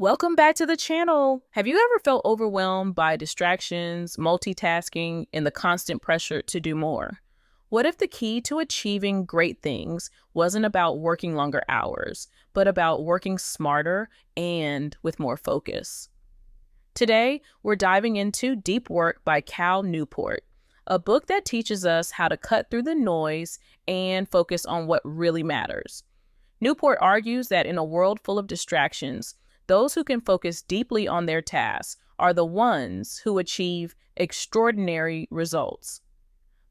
Welcome back to the channel. Have you ever felt overwhelmed by distractions, multitasking, and the constant pressure to do more? What if the key to achieving great things wasn't about working longer hours, but about working smarter and with more focus? Today, we're diving into Deep Work by Cal Newport, a book that teaches us how to cut through the noise and focus on what really matters. Newport argues that in a world full of distractions, those who can focus deeply on their tasks are the ones who achieve extraordinary results.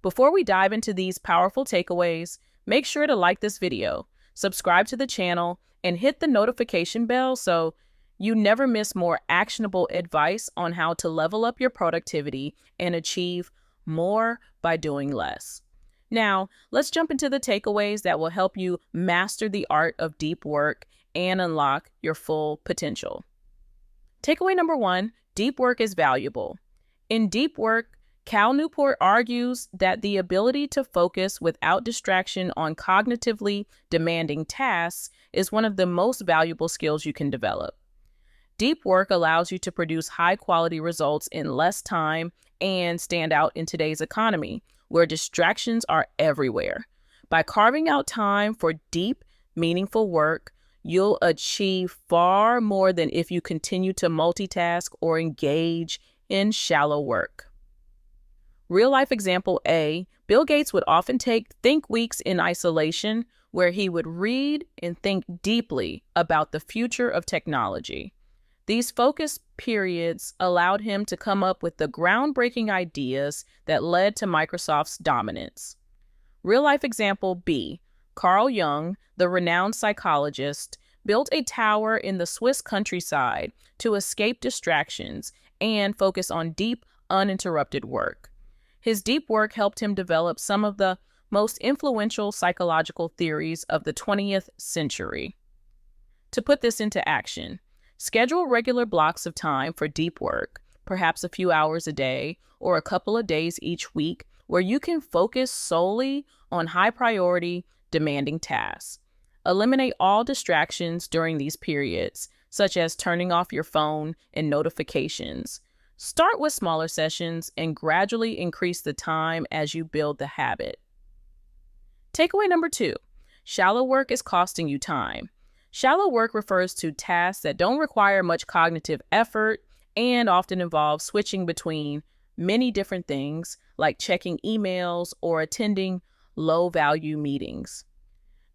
Before we dive into these powerful takeaways, make sure to like this video, subscribe to the channel, and hit the notification bell so you never miss more actionable advice on how to level up your productivity and achieve more by doing less. Now, let's jump into the takeaways that will help you master the art of deep work and unlock your full potential. Takeaway number 1, deep work is valuable. In deep work, Cal Newport argues that the ability to focus without distraction on cognitively demanding tasks is one of the most valuable skills you can develop. Deep work allows you to produce high-quality results in less time and stand out in today's economy, where distractions are everywhere. By carving out time for deep, meaningful work, you'll achieve far more than if you continue to multitask or engage in shallow work. Real-life example A, Bill Gates would often think weeks in isolation where he would read and think deeply about the future of technology. These focus periods allowed him to come up with the groundbreaking ideas that led to Microsoft's dominance. Real-life example B, Carl Jung, the renowned psychologist, built a tower in the Swiss countryside to escape distractions and focus on deep, uninterrupted work. His deep work helped him develop some of the most influential psychological theories of the 20th century. To put this into action, schedule regular blocks of time for deep work, perhaps a few hours a day or a couple of days each week, where you can focus solely on high-priority, demanding tasks. Eliminate all distractions during these periods, such as turning off your phone and notifications. Start with smaller sessions and gradually increase the time as you build the habit. Takeaway number 2, shallow work is costing you time. Shallow work refers to tasks that don't require much cognitive effort and often involve switching between many different things, like checking emails or attending low-value meetings.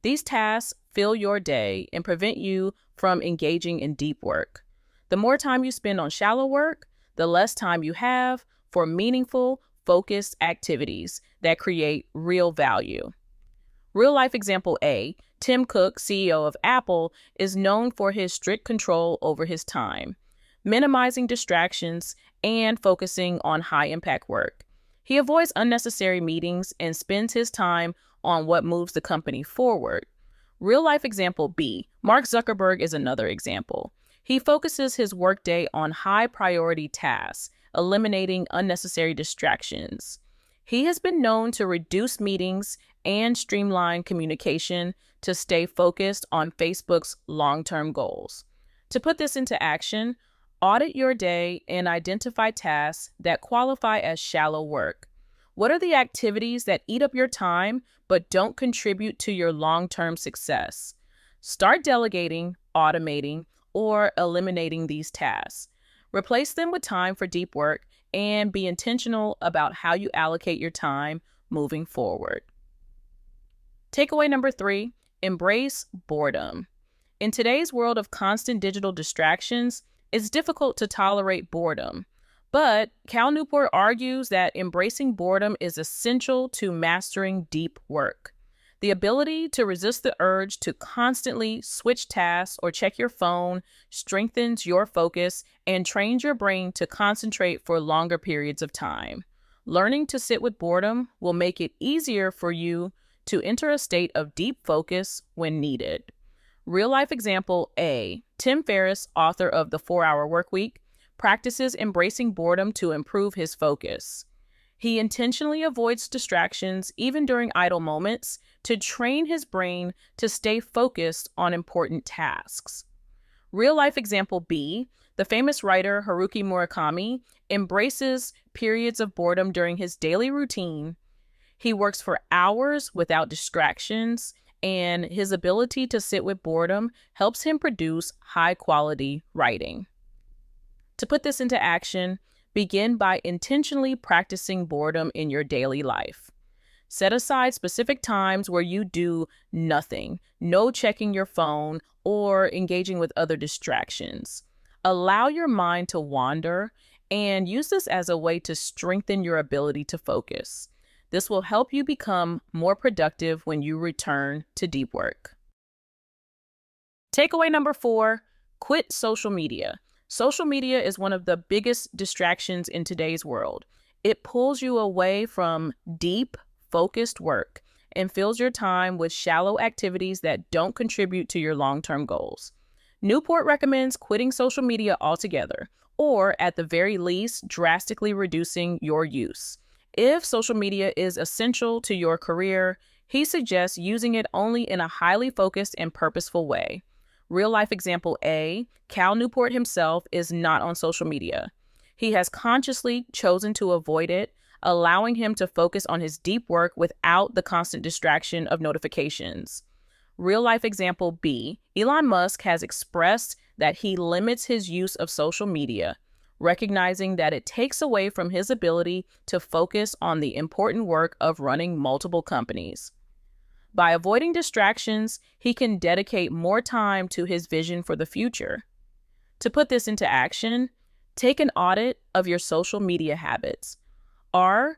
These tasks fill your day and prevent you from engaging in deep work. The more time you spend on shallow work, the less time you have for meaningful, focused activities that create real value. Real-life example A, Tim Cook, CEO of Apple, is known for his strict control over his time, minimizing distractions and focusing on high-impact work. He avoids unnecessary meetings and spends his time on what moves the company forward. Real-life example B, Mark Zuckerberg is another example. He focuses his workday on high-priority tasks, eliminating unnecessary distractions. He has been known to reduce meetings and streamline communication to stay focused on Facebook's long-term goals. To put this into action, audit your day and identify tasks that qualify as shallow work. What are the activities that eat up your time but don't contribute to your long-term success? Start delegating, automating, or eliminating these tasks. Replace them with time for deep work and be intentional about how you allocate your time moving forward. Takeaway number 3, embrace boredom. In today's world of constant digital distractions, it's difficult to tolerate boredom. But Cal Newport argues that embracing boredom is essential to mastering deep work. The ability to resist the urge to constantly switch tasks or check your phone strengthens your focus and trains your brain to concentrate for longer periods of time. Learning to sit with boredom will make it easier for you to enter a state of deep focus when needed. Real-life example A, Tim Ferriss, author of The 4-Hour Workweek, practices embracing boredom to improve his focus. He intentionally avoids distractions even during idle moments to train his brain to stay focused on important tasks. Real-life example B, the famous writer Haruki Murakami embraces periods of boredom during his daily routine. He works for hours without distractions, and his ability to sit with boredom helps him produce high-quality writing. To put this into action, begin by intentionally practicing boredom in your daily life. Set aside specific times where you do nothing, no checking your phone or engaging with other distractions. Allow your mind to wander and use this as a way to strengthen your ability to focus. This will help you become more productive when you return to deep work. Takeaway number 4, quit social media. Social media is one of the biggest distractions in today's world. It pulls you away from deep, focused work and fills your time with shallow activities that don't contribute to your long-term goals. Newport recommends quitting social media altogether, or at the very least, drastically reducing your use. If social media is essential to your career, he suggests using it only in a highly focused and purposeful way. Real-life example A, Cal Newport himself is not on social media. He has consciously chosen to avoid it, allowing him to focus on his deep work without the constant distraction of notifications. Real-life example B, Elon Musk has expressed that he limits his use of social media, recognizing that it takes away from his ability to focus on the important work of running multiple companies. By avoiding distractions, he can dedicate more time to his vision for the future. To put this into action, take an audit of your social media habits. Are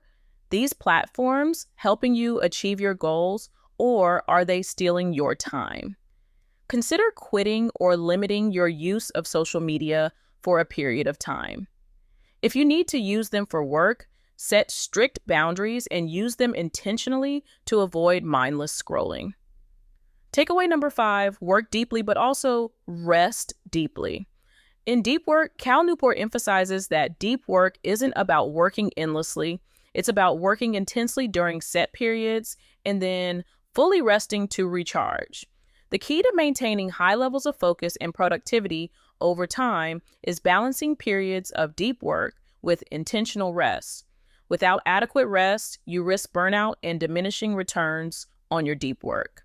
these platforms helping you achieve your goals, or are they stealing your time? Consider quitting or limiting your use of social media for a period of time. If you need to use them for work, set strict boundaries and use them intentionally to avoid mindless scrolling. Takeaway number 5, work deeply, but also rest deeply. In deep work, Cal Newport emphasizes that deep work isn't about working endlessly. It's about working intensely during set periods and then fully resting to recharge. The key to maintaining high levels of focus and productivity over time is balancing periods of deep work with intentional rest. Without adequate rest, you risk burnout and diminishing returns on your deep work.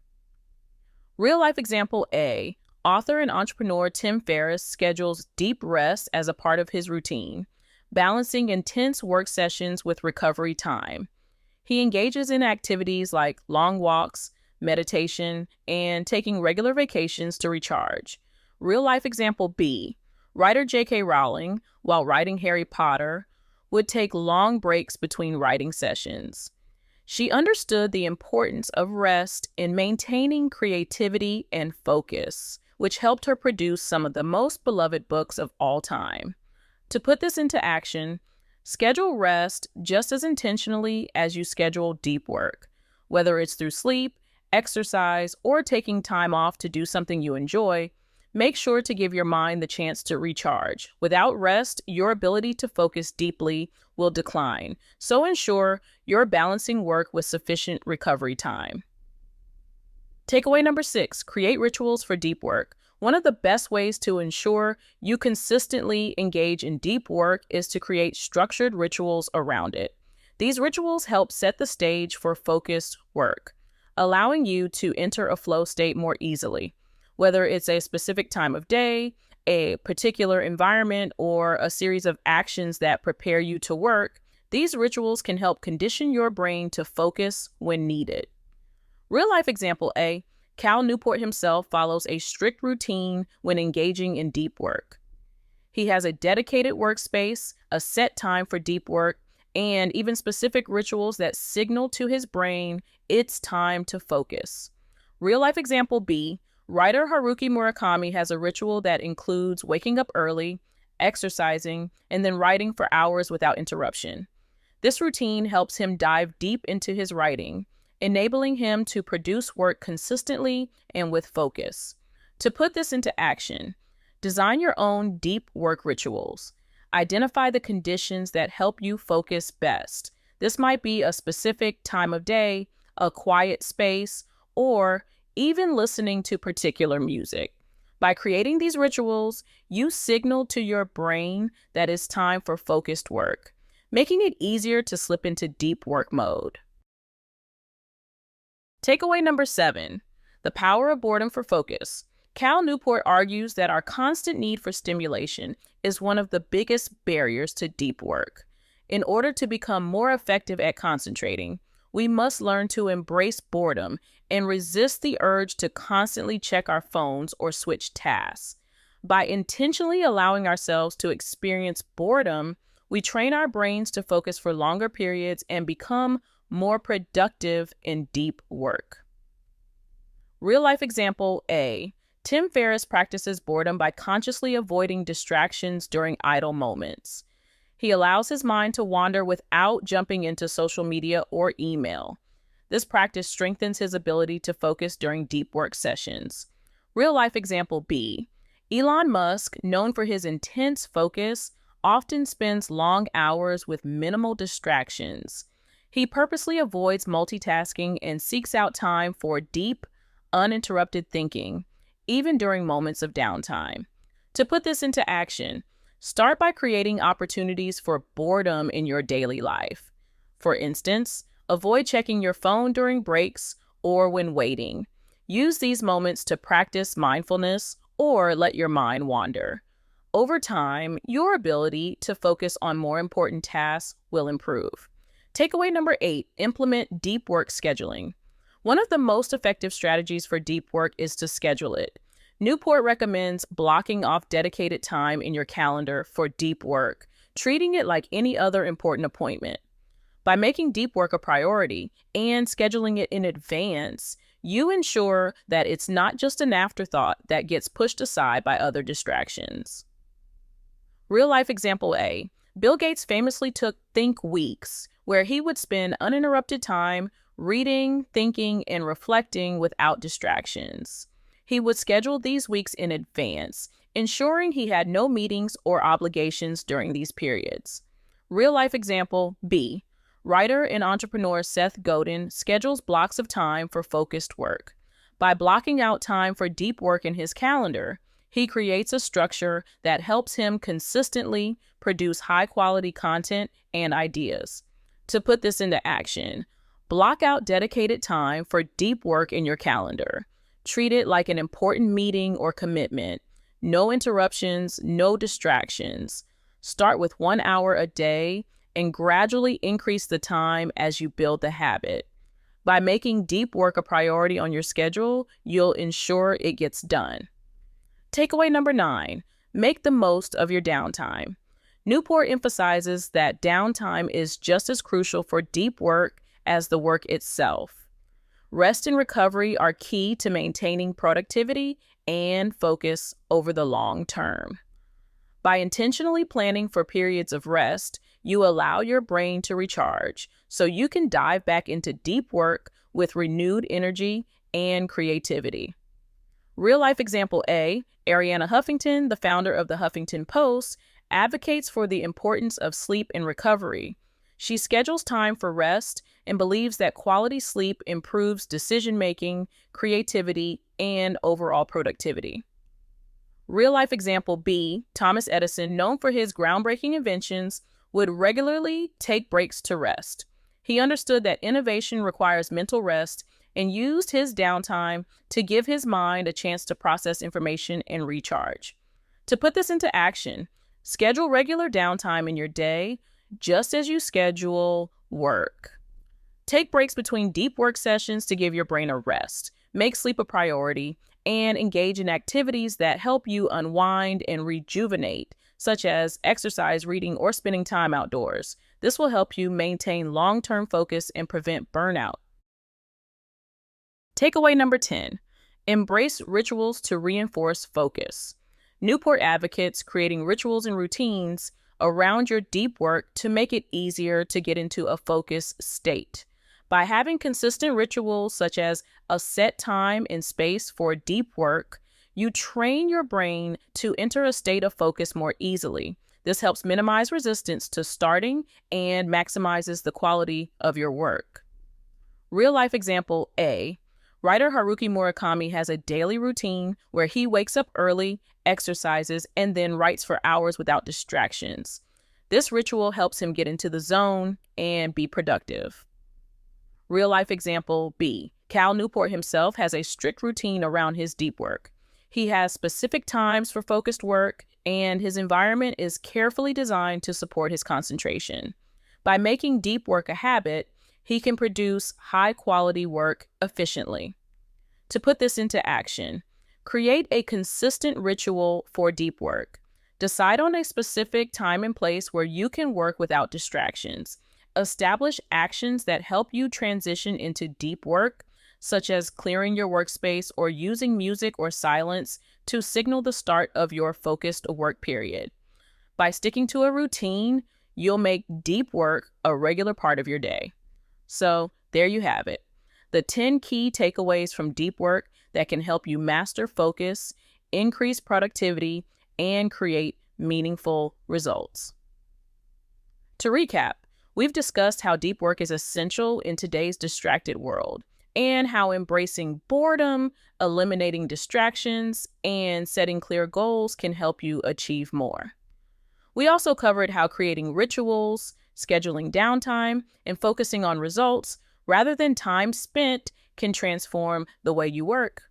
Real-life example A, author and entrepreneur Tim Ferriss schedules deep rest as a part of his routine, balancing intense work sessions with recovery time. He engages in activities like long walks, meditation, and taking regular vacations to recharge. Real-life example B, writer J.K. Rowling, while writing Harry Potter, would take long breaks between writing sessions. She understood the importance of rest in maintaining creativity and focus, which helped her produce some of the most beloved books of all time. To put this into action, schedule rest just as intentionally as you schedule deep work, whether it's through sleep, exercise, or taking time off to do something you enjoy. Make sure to give your mind the chance to recharge. Without rest, your ability to focus deeply will decline, so ensure you're balancing work with sufficient recovery time. Takeaway number 6, create rituals for deep work. One of the best ways to ensure you consistently engage in deep work is to create structured rituals around it. These rituals help set the stage for focused work, allowing you to enter a flow state more easily. Whether it's a specific time of day, a particular environment, or a series of actions that prepare you to work, these rituals can help condition your brain to focus when needed. Real-life example A, Cal Newport himself follows a strict routine when engaging in deep work. He has a dedicated workspace, a set time for deep work, and even specific rituals that signal to his brain it's time to focus. Real-life example B, writer Haruki Murakami has a ritual that includes waking up early, exercising, and then writing for hours without interruption. This routine helps him dive deep into his writing, enabling him to produce work consistently and with focus. To put this into action, design your own deep work rituals. Identify the conditions that help you focus best. This might be a specific time of day, a quiet space, or even listening to particular music. By creating these rituals, you signal to your brain that it's time for focused work, making it easier to slip into deep work mode. Takeaway number 7, the power of boredom for focus. Cal Newport argues that our constant need for stimulation is one of the biggest barriers to deep work. In order to become more effective at concentrating, we must learn to embrace boredom and resist the urge to constantly check our phones or switch tasks. By intentionally allowing ourselves to experience boredom, we train our brains to focus for longer periods and become more productive in deep work. Real life example A. Tim Ferriss practices boredom by consciously avoiding distractions during idle moments. He allows his mind to wander without jumping into social media or email. This practice strengthens his ability to focus during deep work sessions. Real life example B. Elon Musk, known for his intense focus, often spends long hours with minimal distractions. He purposely avoids multitasking and seeks out time for deep, uninterrupted thinking, even during moments of downtime. To put this into action, start by creating opportunities for boredom in your daily life. For instance, avoid checking your phone during breaks or when waiting. Use these moments to practice mindfulness or let your mind wander. Over time, your ability to focus on more important tasks will improve. Takeaway number 8, implement deep work scheduling. One of the most effective strategies for deep work is to schedule it. Newport recommends blocking off dedicated time in your calendar for deep work, treating it like any other important appointment. By making deep work a priority and scheduling it in advance, you ensure that it's not just an afterthought that gets pushed aside by other distractions. Real life example A. Bill Gates famously took think weeks, where he would spend uninterrupted time reading, thinking, and reflecting without distractions. He would schedule these weeks in advance, ensuring he had no meetings or obligations during these periods. Real life example B. Writer and entrepreneur Seth Godin schedules blocks of time for focused work. By blocking out time for deep work in his calendar, he creates a structure that helps him consistently produce high-quality content and ideas. To put this into action, block out dedicated time for deep work in your calendar. Treat it like an important meeting or commitment. No interruptions, no distractions. Start with 1 hour a day and gradually increase the time as you build the habit. By making deep work a priority on your schedule, you'll ensure it gets done. Takeaway number 9, make the most of your downtime. Newport emphasizes that downtime is just as crucial for deep work as the work itself. Rest and recovery are key to maintaining productivity and focus over the long term. By intentionally planning for periods of rest, you allow your brain to recharge so you can dive back into deep work with renewed energy and creativity. Real life example A, Arianna Huffington, the founder of the Huffington Post, advocates for the importance of sleep and recovery. She schedules time for rest and believes that quality sleep improves decision-making, creativity, and overall productivity. Real-life example B, Thomas Edison, known for his groundbreaking inventions, would regularly take breaks to rest. He understood that innovation requires mental rest and used his downtime to give his mind a chance to process information and recharge. To put this into action, schedule regular downtime in your day, just as you schedule work. Take breaks between deep work sessions to give your brain a rest, make sleep a priority, and engage in activities that help you unwind and rejuvenate, such as exercise, reading, or spending time outdoors. This will help you maintain long-term focus and prevent burnout. Takeaway number 10, embrace rituals to reinforce focus. Newport advocates creating rituals and routines around your deep work to make it easier to get into a focus state. By having consistent rituals such as a set time and space for deep work, you train your brain to enter a state of focus more easily. This helps minimize resistance to starting and maximizes the quality of your work. Real life example A, Writer Haruki Murakami has a daily routine where he wakes up early, exercises, and then writes for hours without distractions. This ritual helps him get into the zone and be productive. Real life example B. Cal Newport himself has a strict routine around his deep work. He has specific times for focused work, and his environment is carefully designed to support his concentration. By making deep work a habit, he can produce high-quality work efficiently. To put this into action, create a consistent ritual for deep work. Decide on a specific time and place where you can work without distractions. Establish actions that help you transition into deep work, such as clearing your workspace or using music or silence to signal the start of your focused work period. By sticking to a routine, you'll make deep work a regular part of your day. So there you have it. The 10 key takeaways from deep work that can help you master focus, increase productivity, and create meaningful results. To recap, we've discussed how deep work is essential in today's distracted world, and how embracing boredom, eliminating distractions, and setting clear goals can help you achieve more. We also covered how creating rituals, scheduling downtime, and focusing on results rather than time spent can transform the way you work.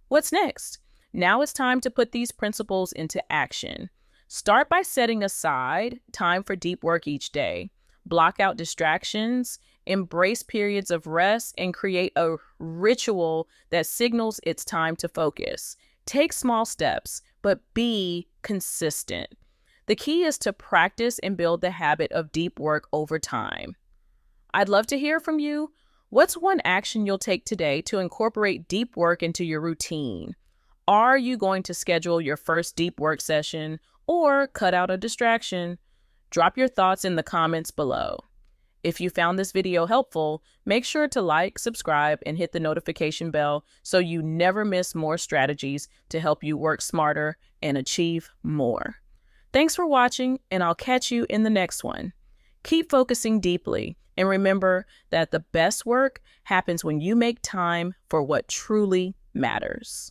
What's next? Now it's time to put these principles into action. Start by setting aside time for deep work each day. Block out distractions, embrace periods of rest, and create a ritual that signals it's time to focus. Take small steps, but be consistent. The key is to practice and build the habit of deep work over time. I'd love to hear from you. What's one action you'll take today to incorporate deep work into your routine? Are you going to schedule your first deep work session or cut out a distraction? Drop your thoughts in the comments below. If you found this video helpful, make sure to like, subscribe, and hit the notification bell so you never miss more strategies to help you work smarter and achieve more. Thanks for watching, and I'll catch you in the next one. Keep focusing deeply, and remember that the best work happens when you make time for what truly matters.